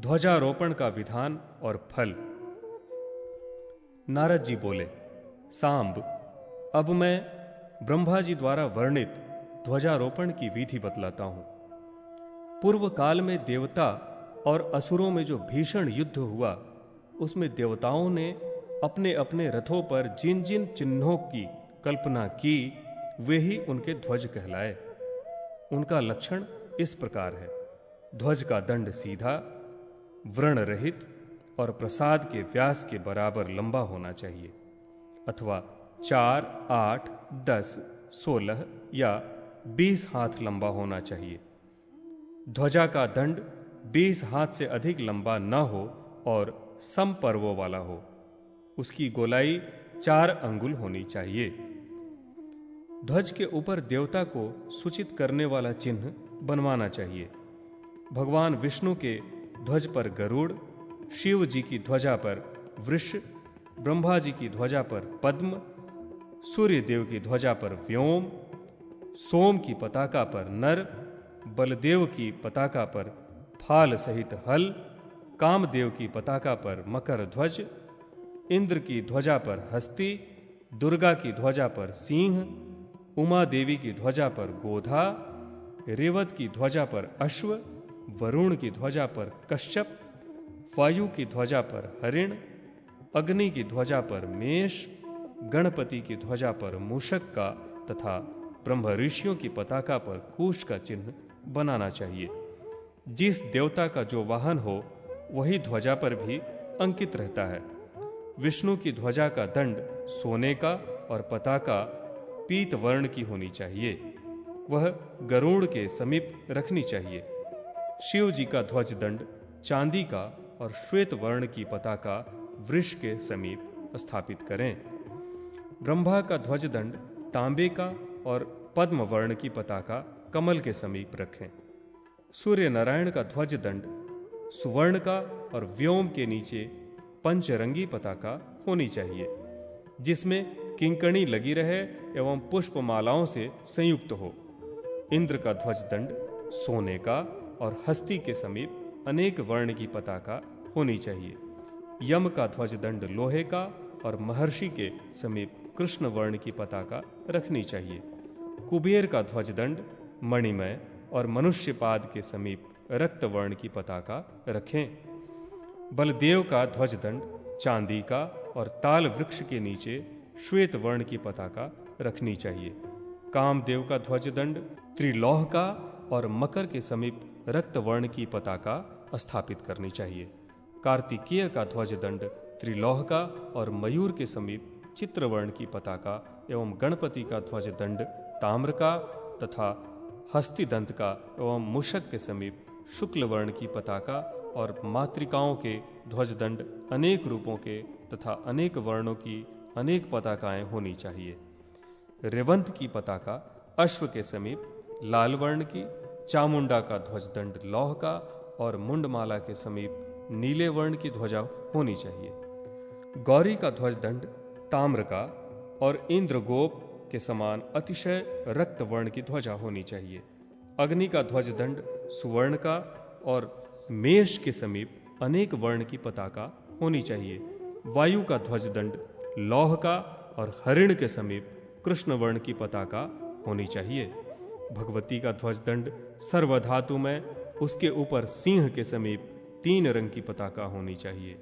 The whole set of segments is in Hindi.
ध्वजारोपण का विधान और फल। नारद जी बोले, सांब, अब मैं ब्रह्मा जी द्वारा वर्णित ध्वजारोपण की विधि बतलाता हूं। पूर्व काल में देवता और असुरों में जो भीषण युद्ध हुआ, उसमें देवताओं ने अपने अपने रथों पर जिन जिन चिन्हों की कल्पना की, वे ही उनके ध्वज कहलाए। उनका लक्षण इस प्रकार है: ध्वज का दंड सीधा, व्रण रहित और प्रसाद के व्यास के बराबर लंबा होना चाहिए, अथवा 4, 8, 10, 16 या 20 हाथ लंबा होना चाहिए। ध्वजा का दंड 20 हाथ से अधिक लंबा न हो और समपर्वों वाला हो। उसकी गोलाई 4 अंगुल होनी चाहिए। ध्वज के ऊपर देवता को सूचित करने वाला चिन्ह बनवाना चाहिए। भगवान विष्णु के ध्वज पर गरुड़, शिव जी की ध्वजा पर वृष, ब्रह्मा जी की ध्वजा पर पद्म, सूर्य देव की ध्वजा पर व्योम, सोम की पताका पर नर, बलदेव की पताका पर फाल सहित हल, कामदेव की पताका पर मकर ध्वज, इंद्र की ध्वजा पर हस्ती, दुर्गा की ध्वजा पर सिंह, उमा देवी की ध्वजा पर गोधा, रेवत की ध्वजा पर अश्व, वरुण की ध्वजा पर कश्यप, वायु की ध्वजा पर हरिण, अग्नि की ध्वजा पर मेष, गणपति की ध्वजा पर मूषक का तथा ब्रह्म ऋषियों की पताका पर कुश का चिन्ह बनाना चाहिए। जिस देवता का जो वाहन हो, वही ध्वजा पर भी अंकित रहता है। विष्णु की ध्वजा का दंड सोने का और पताका पीत वर्ण की होनी चाहिए। वह गरुड़ के समीप रखनी चाहिए। शिव जी का ध्वज दंड चांदी का और श्वेत वर्ण की पताका वृष के समीप स्थापित करें। ब्रह्मा का ध्वज दंड तांबे का और पद्म वर्ण की पताका कमल के समीप रखें। सूर्य नारायण का ध्वज दंड सुवर्ण का और व्योम के नीचे पंचरंगी पताका होनी चाहिए, जिसमें किंकणी लगी रहे एवं पुष्पमालाओं से संयुक्त हो। इंद्र का ध्वज दंड सोने का और हस्ती के समीप अनेक वर्ण की पताका होनी चाहिए। यम का ध्वज दंड लोहे का और महर्षि के समीप कृष्ण वर्ण की पताका रखनी चाहिए। कुबेर का ध्वज दंड मणिमय और मनुष्य पाद के समीप रक्त वर्ण की पताका रखें। बलदेव का ध्वज दंड चांदी का और ताल वृक्ष के नीचे श्वेत वर्ण की पताका रखनी चाहिए। कामदेव का ध्वज दंड त्रिलोह का और मकर के समीप रक्त वर्ण की पताका स्थापित करनी चाहिए। कार्तिकेय का ध्वज दंड त्रिलोह का और मयूर के समीप चित्रवर्ण की पताका एवं गणपति का ध्वज दंड ताम्र का तथा हस्तिदंत का एवं मूषक के समीप शुक्ल वर्ण की पताका और मातृकाओं के ध्वज दंड अनेक रूपों के तथा अनेक वर्णों की अनेक पताकाएं होनी चाहिए। रेवंत की पताका अश्व के समीप लाल वर्ण की, चामुंडा का ध्वज दंड लौह का और मुंडमाला के समीप नीले वर्ण की ध्वजा होनी चाहिए। गौरी का ध्वज दंड ताम्र का और इंद्रगोप के समान अतिशय रक्त वर्ण की ध्वजा होनी चाहिए। अग्नि का ध्वज दंड सुवर्ण का और मेष के समीप अनेक वर्ण की पताका होनी चाहिए। वायु का ध्वज दंड लौह का और हरिण के समीप कृष्ण वर्ण की पताका होनी चाहिए। भगवती का ध्वज दंड सर्वधातु में, उसके ऊपर सिंह के समीप 3 रंग की पताका होनी चाहिए।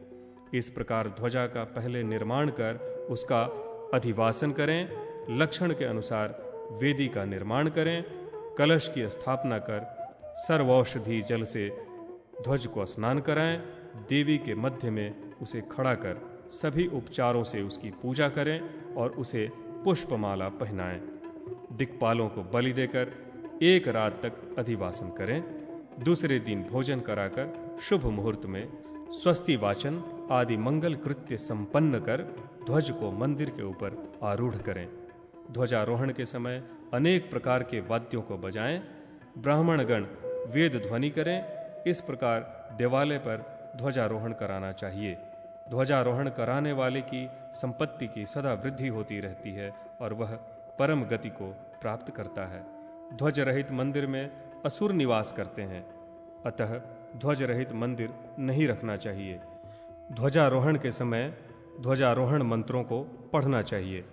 इस प्रकार ध्वजा का पहले निर्माण कर उसका अधिवासन करें। लक्षण के अनुसार वेदी का निर्माण करें। कलश की स्थापना कर सर्वौषधि जल से ध्वज को स्नान कराएं। देवी के मध्य में उसे खड़ा कर सभी उपचारों से उसकी पूजा करें और उसे पुष्पमाला पहनाएं। दिक्पालों को बलि देकर 1 रात तक अधिवासन करें। दूसरे दिन भोजन कराकर शुभ मुहूर्त में स्वस्ति वाचन आदि मंगल कृत्य संपन्न कर ध्वज को मंदिर के ऊपर आरूढ़ करें। ध्वजारोहण के समय अनेक प्रकार के वाद्यों को बजाएं। ब्राह्मणगण वेद ध्वनि करें। इस प्रकार देवालय पर ध्वजारोहण कराना चाहिए। ध्वजारोहण कराने वाले की संपत्ति की सदा वृद्धि होती रहती है और वह परम गति को प्राप्त करता है। ध्वज रहित मंदिर में असुर निवास करते हैं, अतः ध्वज रहित मंदिर नहीं रखना चाहिए। ध्वजारोहण के समय ध्वजारोहण मंत्रों को पढ़ना चाहिए।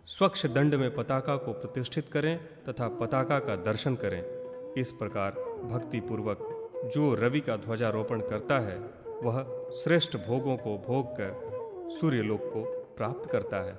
स्वच्छ दंड में पताका को प्रतिष्ठित करें तथा पताका का दर्शन करें। इस प्रकार भक्ति पूर्वक जो रवि का ध्वजारोपण करता है वह श्रेष्ठ भोगों को भोग कर सूर्यलोक को प्राप्त करता है।